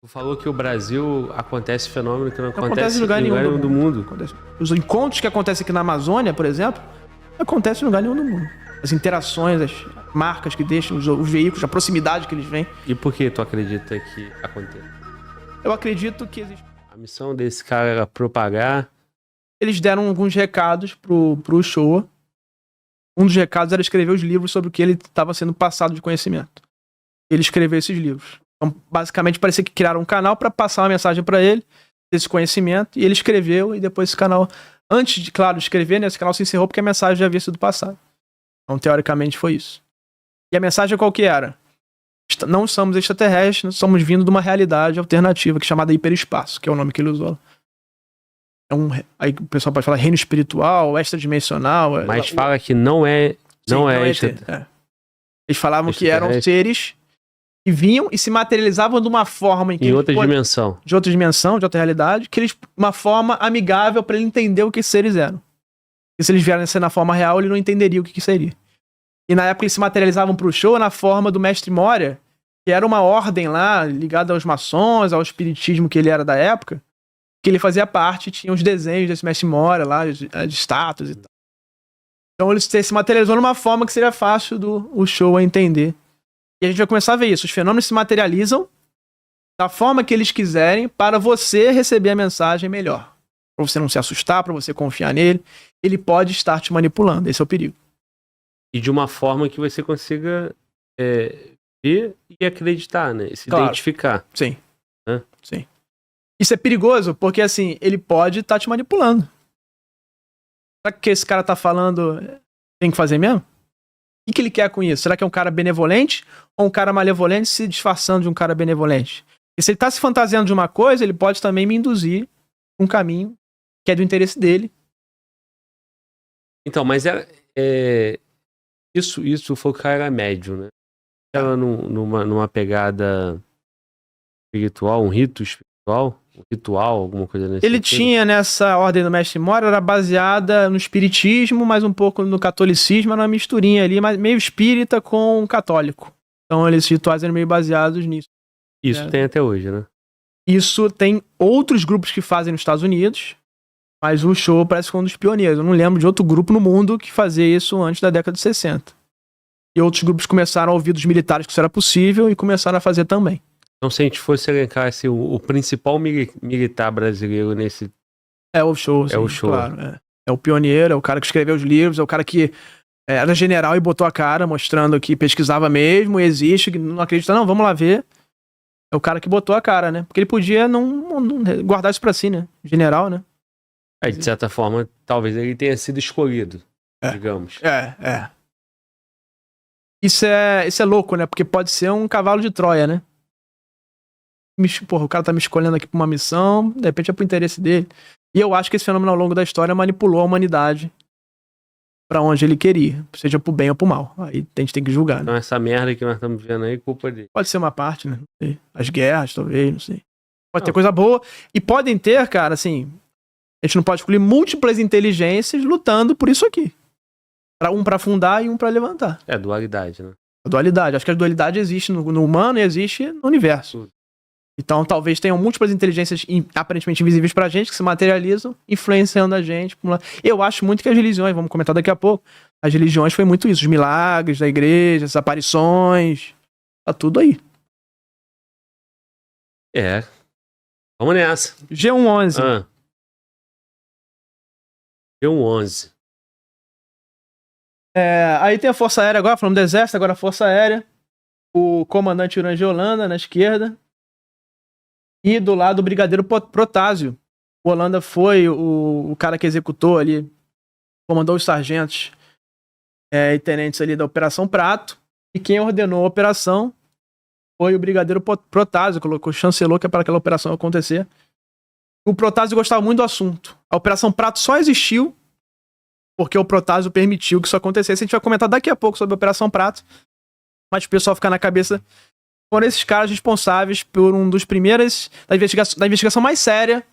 Tu falou que o Brasil acontece fenômeno que não acontece em lugar nenhum do mundo. Acontece. Os encontros que acontecem aqui na Amazônia, por exemplo, não acontecem em lugar nenhum do mundo. As interações, as marcas que deixam, os veículos, a proximidade que eles vêm. E por que tu acredita que acontece? Eu acredito que existe... A missão desse cara era propagar. Eles deram alguns recados pro Showa. Um dos recados era escrever os livros sobre o que ele estava sendo passado de conhecimento. Ele escreveu esses livros. Então, basicamente, parecia que criaram um canal para passar uma mensagem para ele, desse conhecimento, e ele escreveu, e depois esse canal, antes de, claro, escrever, né, esse canal se encerrou porque a mensagem já havia sido passada. Então, teoricamente, foi isso. E a mensagem qual que era? Não somos extraterrestres, somos vindo de uma realidade alternativa, que é chamada hiperespaço, que é o nome que ele usou. Aí o pessoal pode falar reino espiritual, extradimensional. Mas fala que não é Eles falavam que eram seres que vinham e se materializavam de uma forma em outra dimensão. De outra dimensão, de outra realidade, que eles, uma forma amigável para ele entender o que esses seres eram. E se eles vierem ser na forma real, ele não entenderia o que seria. E na época eles se materializavam pro show na forma do Mestre Moria, que era uma ordem lá, ligada aos maçons, ao espiritismo que ele era da época, que ele fazia parte, tinha os desenhos desse Mestre Moria lá, de estátuas e tal. Então ele se materializou numa forma que seria fácil o show a entender. E a gente vai começar a ver isso. Os fenômenos se materializam da forma que eles quiserem para você receber a mensagem melhor. Para você não se assustar, para você confiar nele. Ele pode estar te manipulando. Esse é o perigo. E de uma forma que você consiga ver e acreditar, né? E se identificar. Sim. Sim. Isso é perigoso porque, assim, ele pode estar te manipulando. Será que esse cara tá falando tem que fazer mesmo? O que ele quer com isso? Será que é um cara benevolente ou um cara malevolente se disfarçando de um cara benevolente? E se ele tá se fantasiando de uma coisa, ele pode também me induzir um caminho que é do interesse dele. Então, mas isso foi o cara médium, né? Era numa pegada espiritual, um rito espiritual, alguma coisa nesse Ele sentido. tinha nessa ordem do Mestre Moria, era baseada no espiritismo, mas um pouco no catolicismo, era uma misturinha ali, mas meio espírita com católico. Então esses rituais eram meio baseados nisso. Isso tem até hoje, né? Isso tem outros grupos que fazem nos Estados Unidos, mas o show parece que foi um dos pioneiros. Eu não lembro de outro grupo no mundo que fazia isso antes da década de 60. E outros grupos começaram a ouvir dos militares que isso era possível e começaram a fazer também. Então, se a gente fosse elencar assim, o principal militar brasileiro nesse... É o show, sim, é o show. Claro. É o pioneiro, é o cara que escreveu os livros, é o cara que era general e botou a cara, mostrando que pesquisava mesmo, e existe, que não acredita, não, vamos lá ver. É o cara que botou a cara, né? Porque ele podia não guardar isso pra si, né? General, né? De certa forma, talvez ele tenha sido escolhido, digamos. Isso é louco, né? Porque pode ser um cavalo de Troia, né? Porra, o cara tá me escolhendo aqui pra uma missão, de repente é pro interesse dele. E eu acho que esse fenômeno ao longo da história manipulou a humanidade pra onde ele queria, seja pro bem ou pro mal. Aí a gente tem que julgar, né? Então essa merda que nós estamos vendo aí, culpa dele. Pode ser uma parte, né? Não sei. As guerras, talvez, não sei. Pode ter coisa boa. E podem ter, cara, assim, a gente não pode excluir múltiplas inteligências lutando por isso aqui. Um pra afundar e um pra levantar. É dualidade, né? A dualidade. Acho que a dualidade existe no humano e existe no universo. Então, talvez tenham múltiplas inteligências aparentemente invisíveis pra gente, que se materializam, influenciando a gente. Eu acho muito que as religiões, vamos comentar daqui a pouco, as religiões foi muito isso. Os milagres da igreja, as aparições, tá tudo aí. Vamos nessa. G111. G111. Aí tem a Força Aérea agora, falando do Exército, agora a Força Aérea. O comandante Urânio de Holanda, na esquerda. E do lado o Brigadeiro Protásio. O Holanda foi o cara que executou ali, comandou os sargentos e tenentes ali da Operação Prato. E quem ordenou a operação foi o Brigadeiro Protásio, chancelou que é para aquela operação acontecer. O Protásio gostava muito do assunto. A Operação Prato só existiu porque o Protásio permitiu que isso acontecesse. A gente vai comentar daqui a pouco sobre a Operação Prato. Mas o pessoal ficar na cabeça... Foram esses caras responsáveis por um dos primeiros... Da investigação mais séria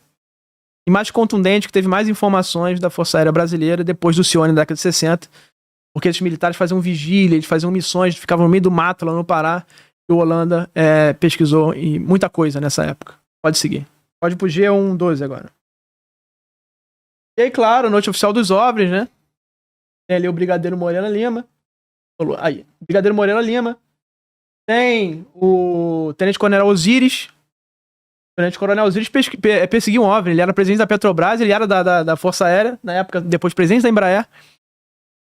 e mais contundente, que teve mais informações da Força Aérea Brasileira depois do Cione na década de 60. Porque esses militares faziam vigília, eles faziam missões, ficavam no meio do mato lá no Pará. E o Holanda pesquisou e muita coisa nessa época. Pode seguir. Pode ir pro G112 agora. E aí, claro, Noite Oficial dos OVNIs, né? Tem ali o Brigadeiro Moreira Lima. Aí, Brigadeiro Moreira Lima. Tem o Tenente Coronel Osiris. O Tenente Coronel Osiris perseguiu um OVNI. Ele era presidente da Petrobras, ele era da Força Aérea, na época, depois presidente da Embraer.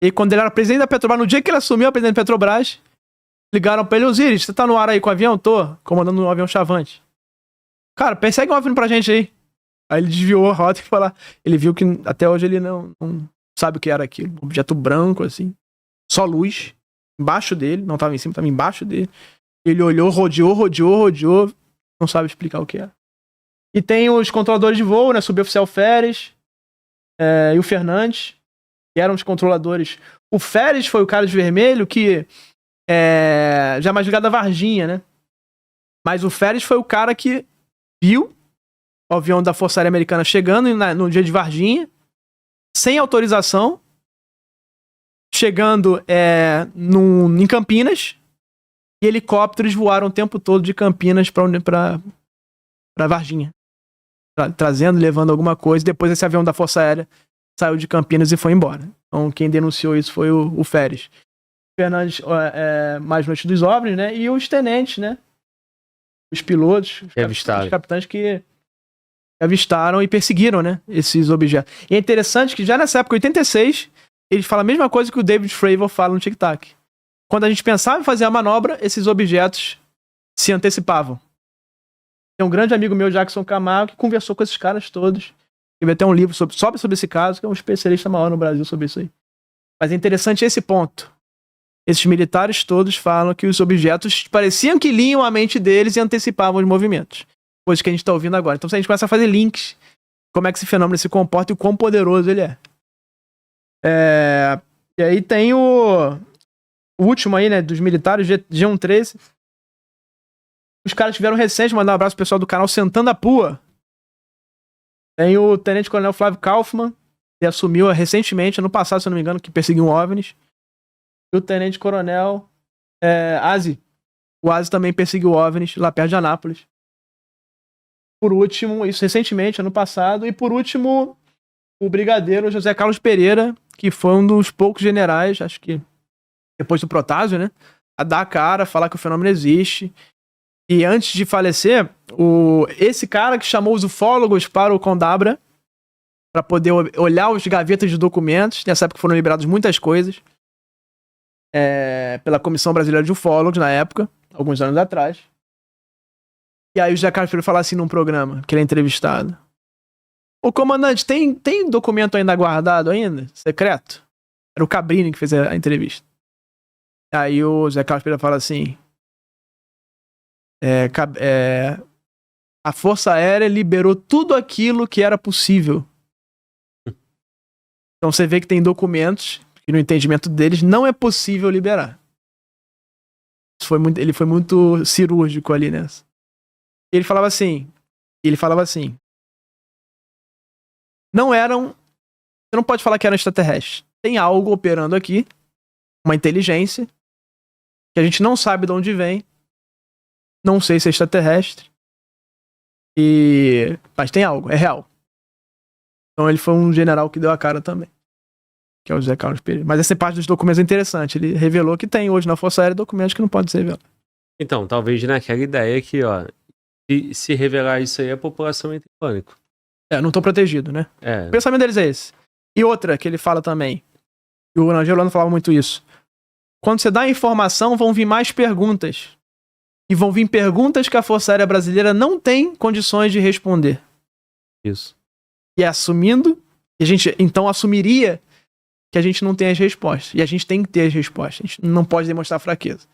E quando ele era presidente da Petrobras, no dia que ele assumiu a presidente da Petrobras, ligaram pra ele: Osiris, você tá no ar aí com o avião? Tô, comandando um avião Chavante. Cara, persegue um OVNI pra gente aí. Aí ele desviou a rota e foi lá. Ele viu que até hoje ele não sabe o que era aquilo. Um objeto branco, assim. Só luz. Embaixo dele. Não tava em cima, tava embaixo dele. Ele olhou, rodeou. Não sabe explicar o que era. E tem os controladores de voo, né? Suboficial Feres. E o Fernandes. Que eram os controladores. O Feres foi o cara de vermelho que... já mais ligado à Varginha, né? Mas o Feres foi o cara que viu o avião da Força Aérea Americana chegando no dia de Varginha, sem autorização, chegando em Campinas, e helicópteros voaram o tempo todo de Campinas pra Varginha. Trazendo, levando alguma coisa. Depois esse avião da Força Aérea saiu de Campinas e foi embora. Então quem denunciou isso foi o Feres. Fernandes, mais Noite dos OVNIs, né? E os tenentes, né? Os pilotos, os capitães que avistaram e perseguiram, né? Esses objetos. E é interessante que já nessa época, 86, ele fala a mesma coisa que o David Fravor fala no Tic Tac. Quando a gente pensava em fazer a manobra, esses objetos se antecipavam. Tem um grande amigo meu, Jackson Camargo, que conversou com esses caras todos. Teve até um livro sobre esse caso, que é um especialista maior no Brasil sobre isso aí. Mas é interessante esse ponto. Esses militares todos falam que os objetos pareciam que liam a mente deles e antecipavam os movimentos. Coisa que a gente está ouvindo agora. Então a gente começa a fazer links. Como é que esse fenômeno se comporta e o quão poderoso ele é. E aí tem o último aí, né, dos militares, G113. Os caras tiveram recente, mandar um abraço pro pessoal do canal Sentando a Pua. Tem o Tenente Coronel Flávio Kaufmann, que assumiu recentemente, ano passado, se eu não me engano, que perseguiu OVNIs. E o Tenente Coronel Azi. O Azi também perseguiu OVNIs lá perto de Anápolis. Por último, isso recentemente, ano passado. E por último, o brigadeiro José Carlos Pereira, que foi um dos poucos generais, acho que depois do Protásio, né? A dar a cara, falar que o fenômeno existe. E antes de falecer, esse cara que chamou os ufólogos para o Condabra, para poder olhar os gavetas de documentos. Nessa época foram liberadas muitas coisas. Pela Comissão Brasileira de Ufólogos, na época, alguns anos atrás. E aí o José Carlos Pereira fala assim num programa, que ele é entrevistado: ô comandante, tem documento ainda guardado ainda? Secreto? Era o Cabrini que fez a entrevista. Aí o José Carlos Pereira fala assim: a Força Aérea liberou tudo aquilo que era possível. Então você vê que tem documentos que no entendimento deles não é possível liberar. Ele foi muito cirúrgico ali nessa. Ele falava assim, não eram, você não pode falar que eram extraterrestres. Tem algo operando aqui, uma inteligência, que a gente não sabe de onde vem, não sei se é extraterrestre, mas tem algo, é real. Então ele foi um general que deu a cara também, que é o José Carlos Pereira. Mas essa parte dos documentos é interessante, ele revelou que tem hoje na Força Aérea documentos que não podem ser revelados. Então, talvez naquela ideia que, se revelar isso aí, a população entra em pânico. Não tô protegido, né? O pensamento deles é esse. E outra que ele fala também, e o Angelano falava muito isso: quando você dá informação, vão vir mais perguntas. E vão vir perguntas que a Força Aérea Brasileira não tem condições de responder. Isso. E assumindo, a gente então assumiria que a gente não tem as respostas. E a gente tem que ter as respostas. A gente não pode demonstrar fraqueza.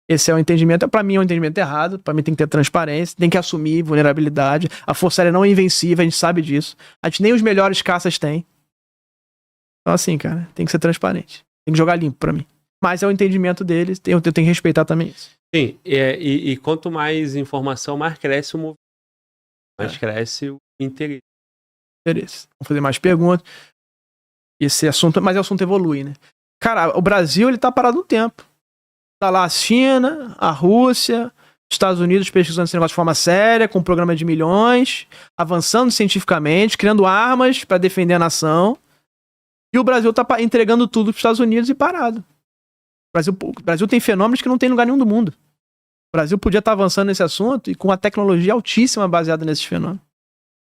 Esse é o entendimento. Pra mim é um entendimento errado. Pra mim tem que ter transparência. Tem que assumir vulnerabilidade. A Força Aérea não é invencível. A gente sabe disso. A gente nem os melhores caças tem. Então assim, cara, tem que ser transparente. Tem que jogar limpo pra mim. Mas é o entendimento deles. Eu tenho que respeitar também isso. Sim. E quanto mais informação, mais cresce o movimento. Mais cresce o interesse. Vamos fazer mais perguntas. Esse assunto, mas o assunto evolui, né? Cara, o Brasil, ele tá parado no tempo. Tá lá a China, a Rússia, Estados Unidos pesquisando esse negócio de forma séria, com um programa de milhões, avançando cientificamente, criando armas para defender a nação. E o Brasil tá entregando tudo pros Estados Unidos e parado. O Brasil tem fenômenos que não tem em lugar nenhum do mundo. O Brasil podia estar avançando nesse assunto e com uma tecnologia altíssima baseada nesses fenômenos.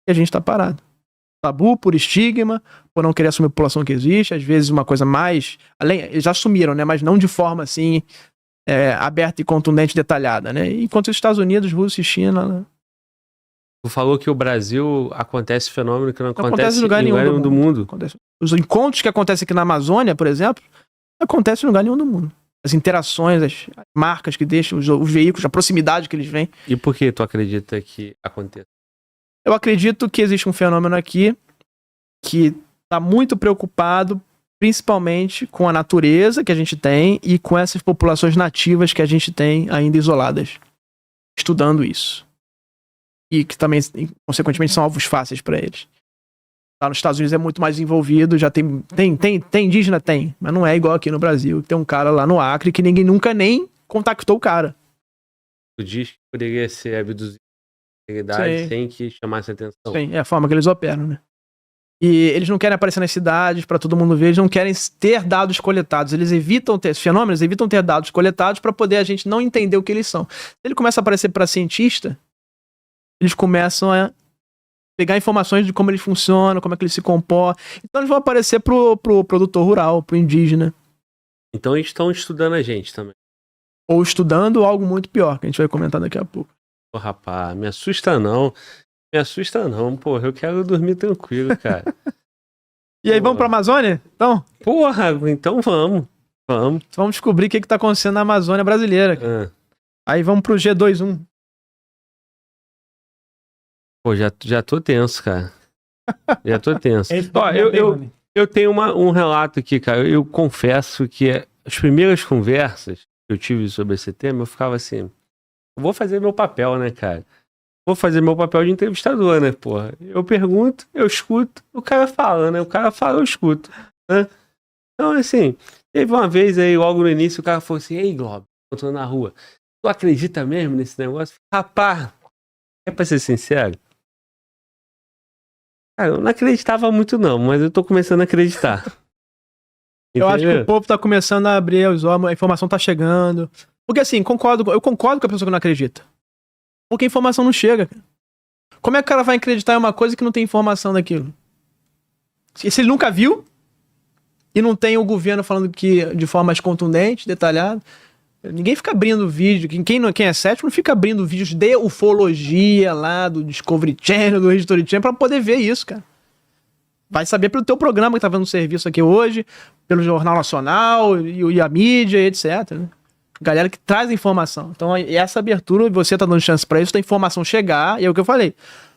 E a gente tá parado. Tabu, por estigma, por não querer assumir a população que existe, às vezes uma coisa mais... eles já assumiram, né? Mas não de forma assim, aberta e contundente, detalhada, né? Enquanto os Estados Unidos, Rússia e China... Né? Tu falou que o Brasil acontece fenômeno que não acontece em lugar nenhum do mundo. Os encontros que acontecem aqui na Amazônia, por exemplo, não acontecem em lugar nenhum do mundo. As interações, as marcas que deixam, os veículos, a proximidade que eles vêm. E por que tu acredita que aconteça? Eu acredito que existe um fenômeno aqui que está muito preocupado, principalmente com a natureza que a gente tem e com essas populações nativas que a gente tem ainda isoladas, estudando isso. E que também, consequentemente, são alvos fáceis para eles. Lá nos Estados Unidos é muito mais envolvido, já tem indígena? Tem, mas não é igual aqui no Brasil. Tem um cara lá no Acre que ninguém nunca nem contactou o cara. Tu diz que poderia ser abduzido sem que chamasse atenção. Sim, é a forma que eles operam, né? E eles não querem aparecer nas cidades para todo mundo ver, eles não querem ter dados coletados. Eles evitam ter fenômenos, evitam ter dados coletados para poder a gente não entender o que eles são. Se ele começa a aparecer para cientista, eles começam a pegar informações de como eles funcionam, como é que eles se comportam. Então eles vão aparecer pro produtor rural, pro indígena. Então eles estão estudando a gente também. Ou estudando algo muito pior, que a gente vai comentar daqui a pouco. Pô, rapaz, me assusta não. Me assusta não, porra. Eu quero dormir tranquilo, cara. E aí, vamos pra Amazônia? Então? Porra, então vamos. Vamos descobrir o que tá acontecendo na Amazônia brasileira. Aí vamos pro G21. Pô, já tô tenso, cara. Já tô tenso. Ó, eu tenho um relato aqui, cara. Eu confesso que as primeiras conversas que eu tive sobre esse tema, eu ficava assim, eu vou fazer meu papel, né, cara? Vou fazer meu papel de entrevistador, né, porra? Eu pergunto, eu escuto, o cara fala, né? O cara fala, eu escuto, né? Então, assim, teve uma vez aí, logo no início, o cara falou assim, ei, Globo, eu tô na rua, tu acredita mesmo nesse negócio? Rapaz, é pra ser sincero? Cara, eu não acreditava muito não, mas eu tô começando a acreditar. Eu acho que o povo tá começando a abrir os olhos, a informação tá chegando. Porque assim, eu concordo com a pessoa que não acredita. Porque a informação não chega. Como é que o cara vai acreditar em uma coisa que não tem informação daquilo? Se ele nunca viu e não tem o governo falando que de forma mais contundente, detalhada, ninguém fica abrindo vídeo. Quem é cético não fica abrindo vídeos de ufologia lá do Discovery Channel, do History Channel, pra poder ver isso, cara. Vai saber pelo teu programa que tá vendo o serviço aqui hoje, pelo Jornal Nacional e a mídia, etc, né? Galera que traz a informação. Então, essa abertura, você tá dando chance pra isso, da informação chegar, e é o que eu falei.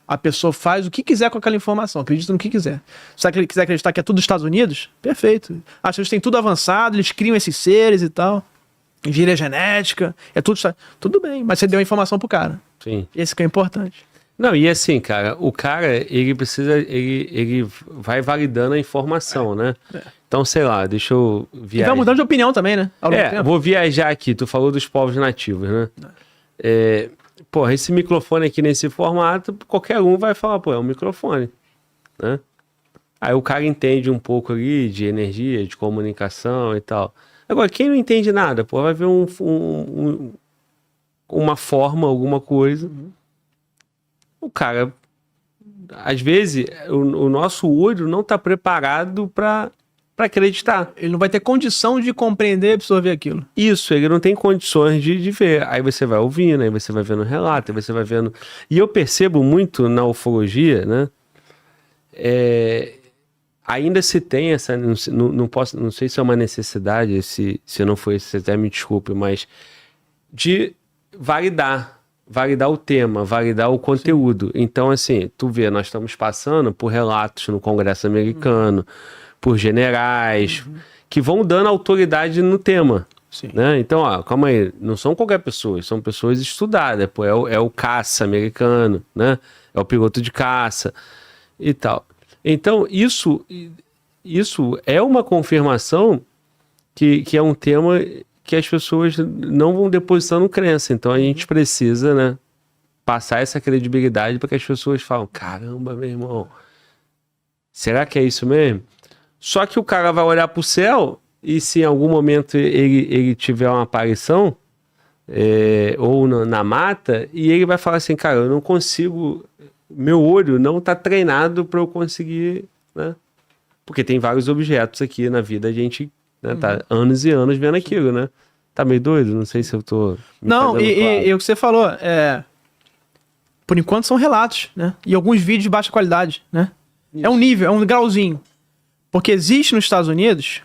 A pessoa faz o que quiser com aquela informação, acredita no que quiser. Se ele quiser acreditar que é tudo dos Estados Unidos, perfeito. Acho que eles têm tudo avançado, eles criam esses seres e tal. Engenharia genética, é tudo bem, mas você deu a informação pro cara. Sim. Esse que é importante. Não, e assim, cara, o cara, ele precisa, ele vai validando a informação, né? Então, sei lá, deixa eu viajar. E vai mudando de opinião também, né? Vou viajar aqui, tu falou dos povos nativos, né? Porra, esse microfone aqui nesse formato, qualquer um vai falar, pô, é um microfone, né? Aí o cara entende um pouco ali de energia, de comunicação e tal. Agora, quem não entende nada, pô, vai ver uma forma, alguma coisa. O cara, às vezes, o nosso olho não tá preparado para acreditar. Ele não vai ter condição de compreender e absorver aquilo. Isso, ele não tem condições de ver. Aí você vai ouvindo, aí você vai vendo relato, aí você vai vendo... E eu percebo muito na ufologia, né? Ainda se tem essa... Não sei se é uma necessidade, se não foi, se até me desculpe, mas de validar o tema, validar o conteúdo. Então, assim, tu vê, nós estamos passando por relatos no Congresso americano, por generais, que vão dando autoridade no tema. Sim. Né? Então, ó, calma aí, não são qualquer pessoa, são pessoas estudadas, pô, é o caça americano, né? É o piloto de caça e tal. Então, isso é uma confirmação que é um tema que as pessoas não vão depositando crença. Então a gente precisa, né, passar essa credibilidade para que as pessoas falam, caramba, meu irmão, será que é isso mesmo? Só que o cara vai olhar pro céu e se em algum momento ele tiver uma aparição, ou na mata, e ele vai falar assim, cara, eu não consigo, meu olho não tá treinado para eu conseguir, né? Porque tem vários objetos aqui na vida, a gente, né, tá anos e anos vendo aquilo, né? Tá meio doido? Não sei se eu tô... Não, e o que você falou, por enquanto são relatos, né? E alguns vídeos de baixa qualidade, né? Isso. É um nível, é um grauzinho. Porque existe nos Estados Unidos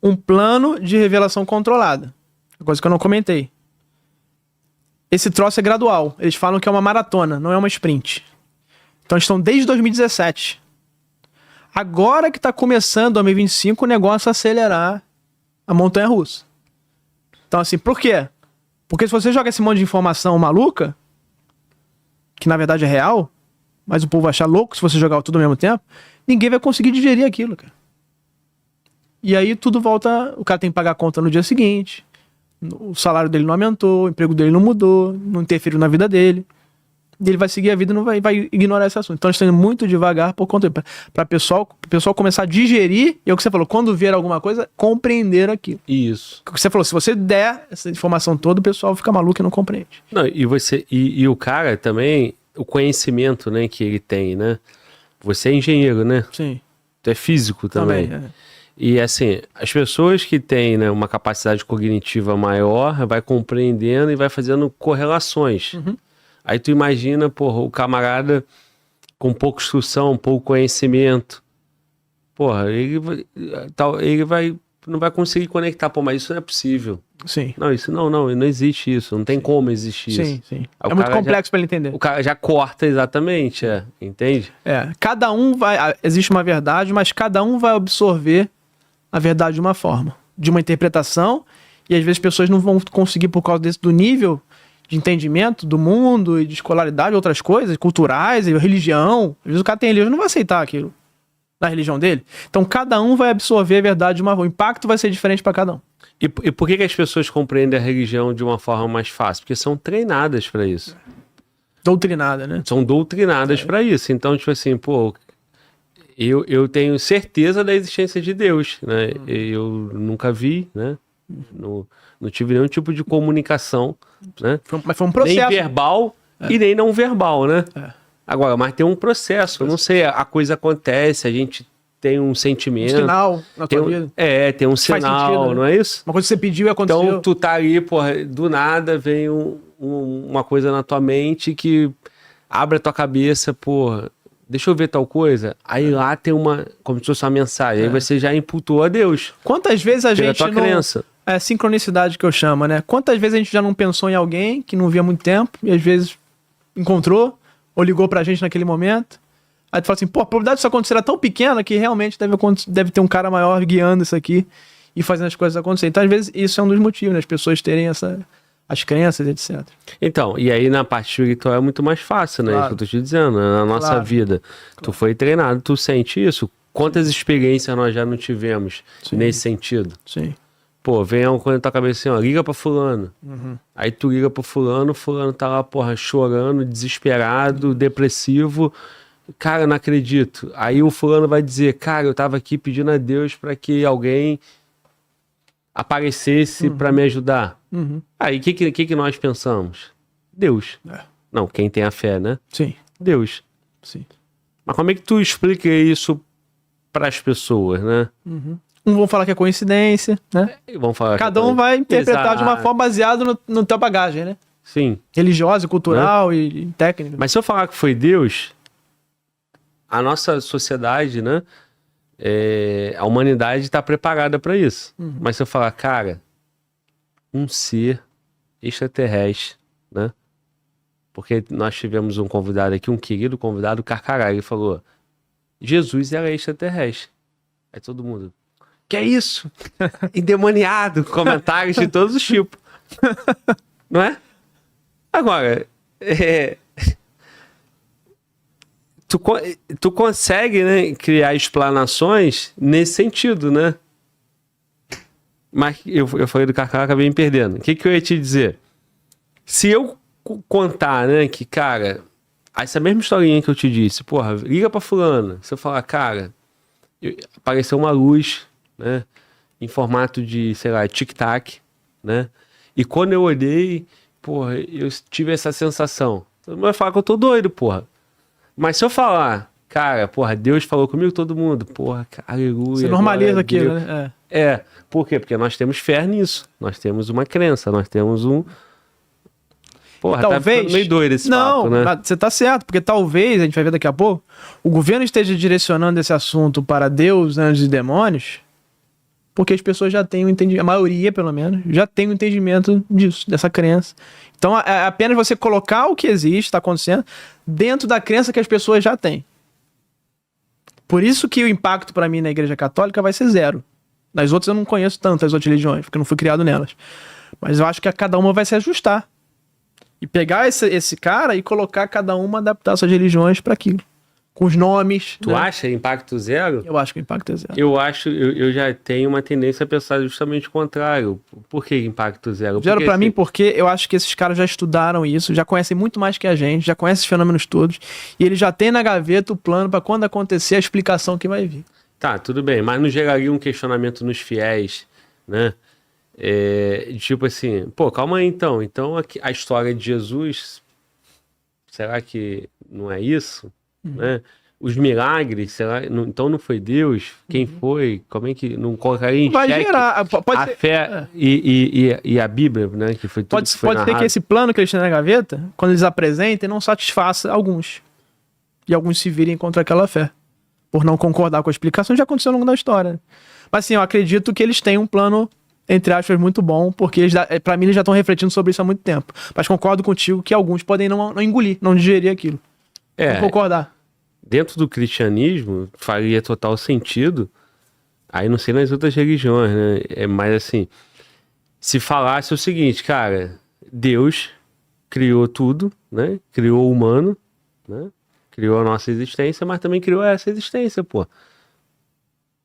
um plano de revelação controlada. Coisa que eu não comentei. Esse troço é gradual. Eles falam que é uma maratona, não é uma sprint. Então eles estão desde 2017. Agora que está começando 2025 o negócio a acelerar a montanha-russa. Então assim, por quê? Porque se você joga esse monte de informação maluca, que na verdade é real, mas o povo vai achar louco se você jogar tudo ao mesmo tempo, ninguém vai conseguir digerir aquilo, cara. E aí tudo volta, o cara tem que pagar a conta no dia seguinte, o salário dele não aumentou, o emprego dele não mudou, não interferiu na vida dele. E ele vai seguir a vida e não vai ignorar esse assunto. Então eles estão indo muito devagar por conta para o pessoal começar a digerir, e é o que você falou, quando ver alguma coisa, compreender aquilo. Isso. O que você falou, se você der essa informação toda, o pessoal fica maluco e não compreende. Não, e o cara também, o conhecimento, né, que ele tem, né? Você é engenheiro, né? Sim. Tu é físico também. E assim, as pessoas que têm, né, uma capacidade cognitiva maior, vai compreendendo e vai fazendo correlações. Aí tu imagina, porra, o camarada com pouca instrução, pouco conhecimento. Porra, ele não vai conseguir conectar. Pô, mas isso não é possível. Sim. Não, isso não existe isso. Não tem como existir isso. Sim. É muito complexo para ele entender. O cara já corta exatamente, entende? Cada um vai... Existe uma verdade, mas cada um vai absorver a verdade de uma forma, de uma interpretação, e às vezes as pessoas não vão conseguir por causa do nível de entendimento do mundo e de escolaridade, outras coisas, culturais, e religião. Às vezes o cara tem religião e não vai aceitar aquilo na religião dele. Então cada um vai absorver a verdade de uma forma. O impacto vai ser diferente para cada um. E por que as pessoas compreendem a religião de uma forma mais fácil? Porque são treinadas para isso. Doutrinada, né? São doutrinadas para isso. Então, tipo assim, pô, eu tenho certeza da existência de Deus, né? Eu nunca vi, né? Não tive nenhum tipo de comunicação, né? Mas foi um processo. Nem verbal e nem não verbal, né? Agora, mas tem um processo. Eu não sei, a coisa acontece, a gente tem um sentimento. Um sinal na tua vida. Tem um sinal, sentido, né? Não é isso? Uma coisa que você pediu e aconteceu. Então, tu tá ali, porra, do nada vem uma coisa na tua mente que abre a tua cabeça, porra, deixa eu ver tal coisa. Aí lá tem como se fosse uma mensagem. Aí você já imputou a Deus. Quantas vezes a gente não... crença. É sincronicidade que eu chamo, né? Quantas vezes a gente já não pensou em alguém que não via há muito tempo e às vezes encontrou ou ligou pra gente naquele momento. Aí tu fala assim, pô, a probabilidade disso acontecer é tão pequena que realmente deve ter um cara maior guiando isso aqui e fazendo as coisas acontecerem. Então, às vezes, isso é um dos motivos, né? As pessoas terem as crenças, etc. Então, e aí na parte espiritual é muito mais fácil, né? Claro. Isso que eu tô te dizendo, né? Na nossa vida. Claro. Tu foi treinado, tu sente isso. Quantas experiências nós já não tivemos nesse sentido? Sim. Pô, vem uma coisa na tua cabeça assim, ó, liga pra fulano. Aí tu liga pro fulano tá lá, porra, chorando, desesperado, depressivo. Cara, não acredito. Aí o fulano vai dizer, cara, eu tava aqui pedindo a Deus pra que alguém aparecesse pra me ajudar. Aí o que nós pensamos? Deus. Não, quem tem a fé, né? Sim. Deus. Sim. Mas como é que tu explica isso pras pessoas, né? Um vão falar que é coincidência, né? Vão falar cada um vai interpretar de uma forma baseada no teu bagagem, né? Sim. Religiosa, cultural e técnica. Mas se eu falar que foi Deus, a nossa sociedade, né? A humanidade está preparada para isso. Mas se eu falar, cara, um ser extraterrestre, né? Porque nós tivemos um convidado aqui, um querido convidado, o Carcará, ele falou, Jesus era extraterrestre. Aí todo mundo, que é isso? Endemoniado, comentários de todos os tipos. Não é? Agora, tu consegue, né, criar explanações nesse sentido, né? Mas eu falei do Carcará, acabei me perdendo. O que eu ia te dizer? Se eu contar, né, que, cara, essa mesma historinha que eu te disse, porra, liga pra fulana. Se eu falar, cara, apareceu uma luz, né, em formato de, sei lá, tic-tac, né? E quando eu olhei, porra, eu tive essa sensação. Todo mundo vai falar que eu tô doido, porra. Mas se eu falar, cara, porra, Deus falou comigo, todo mundo, porra, aleluia. Você normaliza aquilo, né? Por quê? Porque nós temos fé nisso. Nós temos uma crença, nós temos um... Porra, talvez... tá meio doido esse papo, né? Não, você tá certo, porque talvez, a gente vai ver daqui a pouco, o governo esteja direcionando esse assunto para Deus, anjos e demônios, porque as pessoas já têm um entendimento, a maioria, pelo menos, já tem um entendimento disso, dessa crença. Então, é apenas você colocar o que existe, está acontecendo, dentro da crença que as pessoas já têm. Por isso que o impacto para mim na Igreja Católica vai ser zero. Nas outras eu não conheço tanto as outras religiões, porque eu não fui criado nelas. Mas eu acho que a cada uma vai se ajustar. E pegar esse cara e colocar cada uma, adaptar suas religiões para aquilo. Com os nomes. Tu acha impacto zero? Eu acho que o impacto é zero. Eu já tenho uma tendência a pensar justamente o contrário. Por que impacto zero? Zero pra mim porque eu acho que esses caras já estudaram isso, já conhecem muito mais que a gente, já conhecem os fenômenos todos, e eles já têm na gaveta o plano para quando acontecer a explicação que vai vir. Tá, tudo bem, mas não geraria um questionamento nos fiéis, né? Tipo assim, pô, calma aí então. Então a história de Jesus, será que não é isso? Né? Os milagres, será? Então não foi Deus? Quem foi? Como é que não colocaria em xeque a fé e a Bíblia, né? Que foi tudo pode ser que esse plano que eles têm na gaveta, quando eles apresentem, não satisfaça alguns. E alguns se virem contra aquela fé. Por não concordar com a explicação, já aconteceu ao longo da história. Mas sim, eu acredito que eles têm um plano, entre aspas, muito bom, porque pra mim eles já estão refletindo sobre isso há muito tempo. Mas concordo contigo que alguns podem não engolir, não digerir aquilo. Não concordar. Dentro do cristianismo, faria total sentido. Aí não sei nas outras religiões, né? Mas assim, se falasse o seguinte, cara, Deus criou tudo, né? Criou o humano, né? Criou a nossa existência, mas também criou essa existência, pô.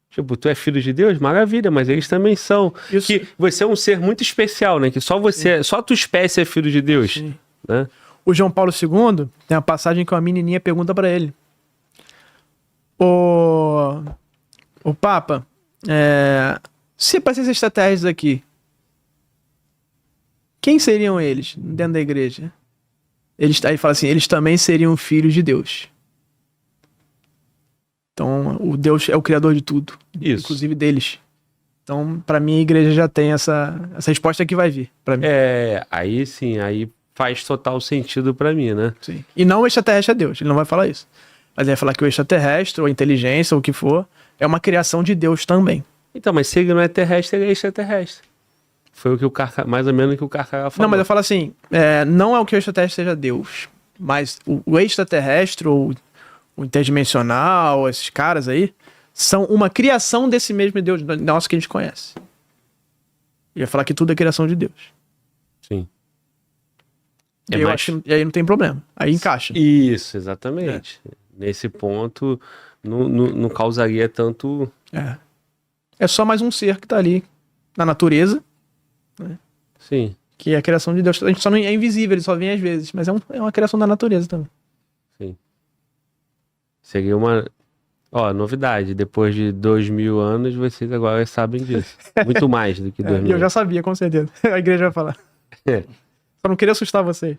Tipo, tu é filho de Deus? Maravilha, mas eles também são. Isso. Que você é um ser muito especial, né? Que só você, só a tua espécie é filho de Deus. Sim. Né? O João Paulo II tem uma passagem que uma menininha pergunta pra ele. O Papa, se aparecessem extraterrestres aqui, quem seriam eles dentro da igreja? Aí fala assim, eles também seriam filhos de Deus. Então, o Deus é o criador de tudo, isso. Inclusive deles. Então, pra mim, a igreja já tem essa resposta que vai vir pra mim. Aí sim, aí faz total sentido pra mim, né? Sim. E não o extraterrestre é Deus, ele não vai falar isso. Mas ele vai falar que o extraterrestre, ou a inteligência, ou o que for, é uma criação de Deus também. Então, mas se ele não é terrestre, ele é extraterrestre. Foi o que mais ou menos o que o Carcará falou. Não, mas eu falo assim, não é o que o extraterrestre seja Deus, mas o extraterrestre, ou o interdimensional, esses caras aí, são uma criação desse mesmo Deus nosso que a gente conhece. Eu ia falar que tudo é criação de Deus. Sim. Eu acho que, e aí não tem problema. Aí encaixa. Isso, exatamente. Nesse ponto, não causaria tanto... É só mais um ser que tá ali na natureza, né? Sim. Que é a criação de Deus. A gente só não é invisível, ele só vem às vezes, mas é uma criação da natureza também. Sim. Seria uma... novidade. Depois de 2000 anos, vocês agora sabem disso. Muito mais do que 2000 eu já sabia, com certeza. A igreja vai falar. Só não queria assustar vocês.